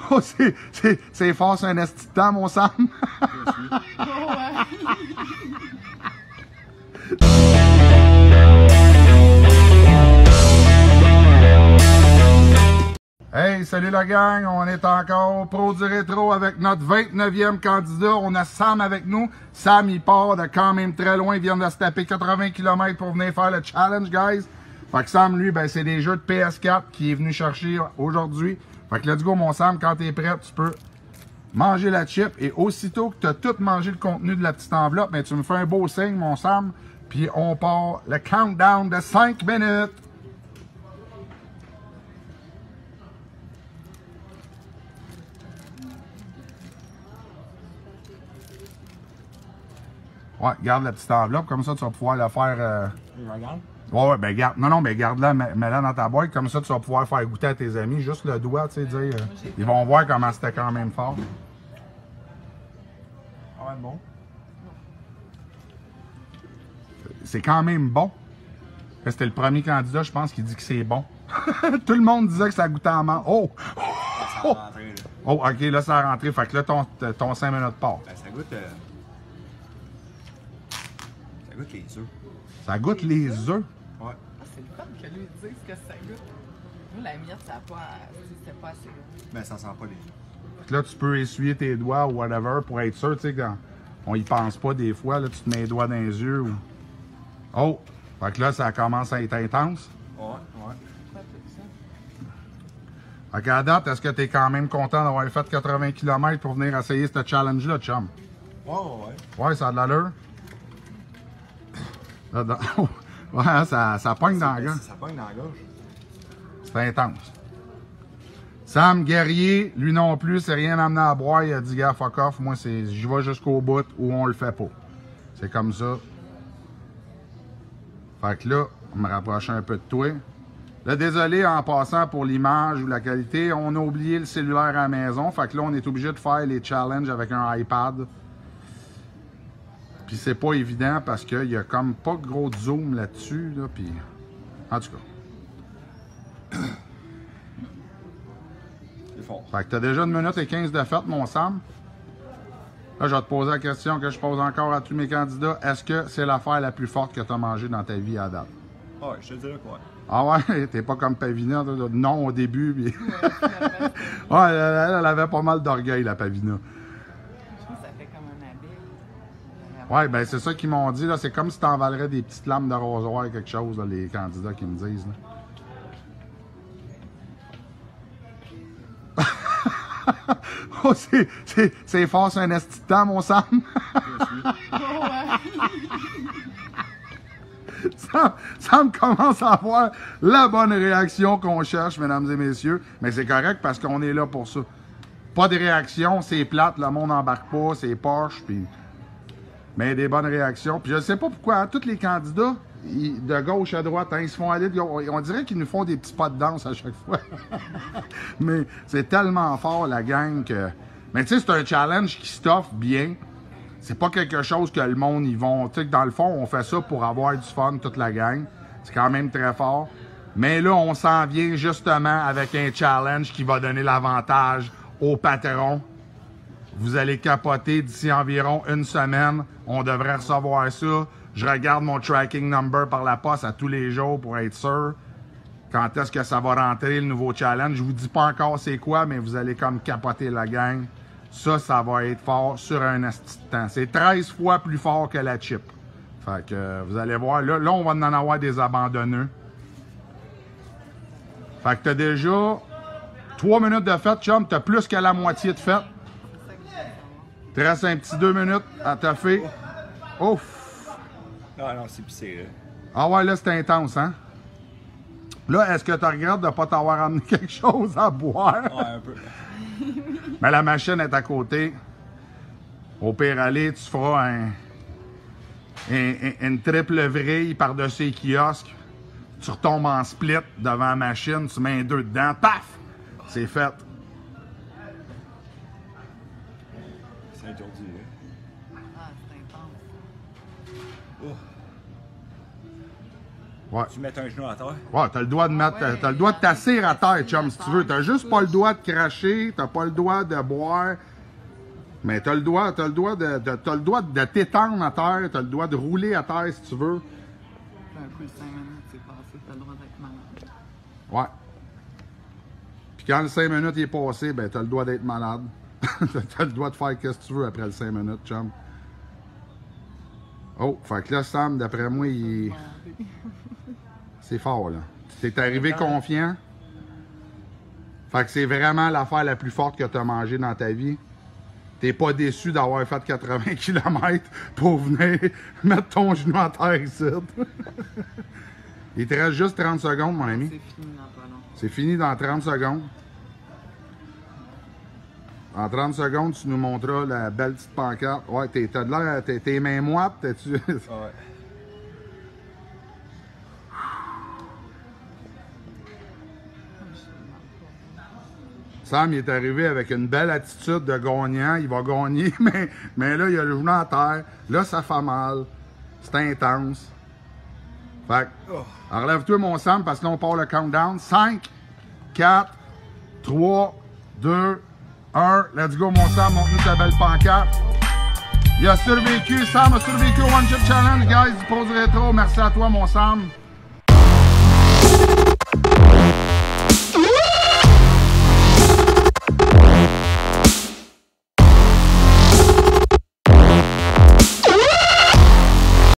Oh, c'est fort, c'est un esti de temps, mon Sam. Hey, salut la gang, on est encore Pro du Rétro avec notre 29e candidat. On a Sam avec nous. Sam, il part de quand même très loin. Il vient de se taper 80 km pour venir faire le challenge, guys. Fait que Sam, lui, ben, c'est des jeux de PS4 qu'il est venu chercher aujourd'hui. Fait que let's go, mon Sam, quand t'es prêt, tu peux manger la chip. Et aussitôt que t'as tout mangé le contenu de la petite enveloppe, ben, tu me fais un beau signe, mon Sam. Puis on part le countdown de 5 minutes. Ouais, garde la petite enveloppe, comme ça tu vas pouvoir la faire. Regarde. Ouais, ben garde. Non, ben garde-la, mets-la dans ta boîte, comme ça tu vas pouvoir faire goûter à tes amis, juste le doigt, tu sais, dire. Ils vont voir comment c'était quand même fort. Ah ouais, bon. C'est quand même bon. C'était le premier candidat, je pense, qui dit que c'est bon. Tout le monde disait que ça goûtait en menthe. Oh! Ça a rentré, là. Oh, ok, là ça a rentré. Fait que là, ton 5 minutes part. Ben, ça goûte. Ça goûte les œufs. Ça goûte les œufs. Ouais. Ah, c'est le fun que lui dise que ça goûte. Nous, la miette, ça n'a pas, c'était pas assez bon. Ben, ça sent pas les œufs. Fait que là, tu peux essuyer tes doigts ou whatever pour être sûr, tu sais, quand on y pense pas des fois, là, tu te mets les doigts dans les yeux. Ou... Oh! Fait que là, ça commence à être intense. Ouais, ouais. Pas tout ça. Fait qu'à date, est-ce que tu es quand même content d'avoir fait 80 km pour venir essayer ce challenge-là, chum? Ouais, ouais. Ouais, ça a de l'allure. Là, ouais, ça pogne dans la gorge. Ça pogne dans la gorge. C'est intense. Sam Guerrier, lui non plus, c'est rien amené à boire. Il a dit, gars, fuck off. Moi, j'y vais jusqu'au bout ou on le fait pas. C'est comme ça. Fait que là, on me rapproche un peu de toi. Là, désolé en passant pour l'image ou la qualité, on a oublié le cellulaire à la maison. Fait que là, on est obligé de faire les challenges avec un iPad. Puis c'est pas évident parce qu'il y a comme pas gros de zoom là-dessus. Là, puis... En tout cas. C'est fort. Fait que t'as déjà 1 minute et 15 de fête, mon Sam. Là, je vais te poser la question que je pose encore à tous mes candidats. Est-ce que c'est l'affaire la plus forte que tu as mangée dans ta vie à date? Ouais, je te dirais quoi. Ah ouais? T'es pas comme Pavina, non au début. Puis... ouais, elle avait pas mal d'orgueil, la Pavina. Je trouve que ça fait comme un habit. Ouais, ben c'est ça qu'ils m'ont dit. Là. C'est comme si t'envalerais des petites lames de rasoir, quelque chose, là, les candidats qui me disent. Là. Oh, c'est fort, c'est un esti de temps, mon Sam. Sam commence à avoir la bonne réaction qu'on cherche, mesdames et messieurs. Mais c'est correct parce qu'on est là pour ça. Pas de réaction, c'est plate, le monde n'embarque pas, c'est poche, puis... Mais des bonnes réactions. Puis je sais pas pourquoi, hein, tous les candidats, de gauche à droite, hein, ils se font aller, on dirait qu'ils nous font des petits pas de danse à chaque fois. Mais c'est tellement fort, la gang, que... Mais tu sais, c'est un challenge qui stoffe bien. C'est pas quelque chose que le monde, ils vont... Tu sais, dans le fond, on fait ça pour avoir du fun, toute la gang. C'est quand même très fort. Mais là, on s'en vient justement avec un challenge qui va donner l'avantage au patron. Vous allez capoter d'ici environ 1 semaine. On devrait recevoir ça. Je regarde mon tracking number par la poste à tous les jours pour être sûr. Quand est-ce que ça va rentrer, le nouveau challenge. Je vous dis pas encore c'est quoi, mais vous allez comme capoter la gang. Ça va être fort sur un asti de temps. C'est 13 fois plus fort que la chip. Fait que vous allez voir. Là, on va en avoir des abandonneux. Fait que t'as déjà 3 minutes de fête, chum. T'as plus que la moitié de fête. Il te reste un petit 2 minutes à taffer. Ouf! Ah non, c'est pissé, là. Ah ouais, là, c'est intense, hein? Là, est-ce que tu regrettes de ne pas t'avoir amené quelque chose à boire? Ouais, un peu. Mais la machine est à côté. Au pire aller, tu feras une triple vrille par-dessus les kiosques. Tu retombes en split devant la machine, tu mets un 2 dedans, paf! C'est fait. C'est interdit, là. Ah, c'est intense. Oh. Ouais. Tu mets un genou à terre. Ouais, t'as le droit de mettre. ouais, T'as le droit de t'asseoir à terre, chum, si tu veux. T'as juste pas le touche. droit de cracher, t'as pas le droit de boire. Mais t'as le droit de t'étendre à terre, t'as le droit de rouler à terre si tu veux. Un peu 5 minutes, c'est passé, t'as le droit d'être malade. Ouais. Puis quand le 5 minutes est passé, ben t'as le droit d'être malade. T'as le droit de faire ce que tu veux après le 5 minutes, chum. Oh, fait que là, Sam, d'après moi, il... c'est fort, là. Tu t'es arrivé confiant. Fait que c'est vraiment l'affaire la plus forte que tu as mangée dans ta vie. T'es pas déçu d'avoir fait 80 km pour venir mettre ton genou à terre ici. Il te reste juste 30 secondes, mon ami. C'est fini dans pas long. C'est fini dans 30 secondes. En 30 secondes, tu nous montreras la belle petite pancarte. Ouais, t'as de l'air, tes mains moites, t'es-tu... Ouais. Sam, il est arrivé avec une belle attitude de gagnant. Il va gagner, mais là, il a le genou à terre. Là, ça fait mal. C'est intense. Fait que, enlève-toi, mon Sam, parce que là, on part le countdown. 5, 4, 3, 2, 1. Let's go, mon Sam. Montre-nous ta belle pancarte. Il a survécu. Sam a survécu au One Chip Challenge, guys, du Pause Rétro. Merci à toi, mon Sam.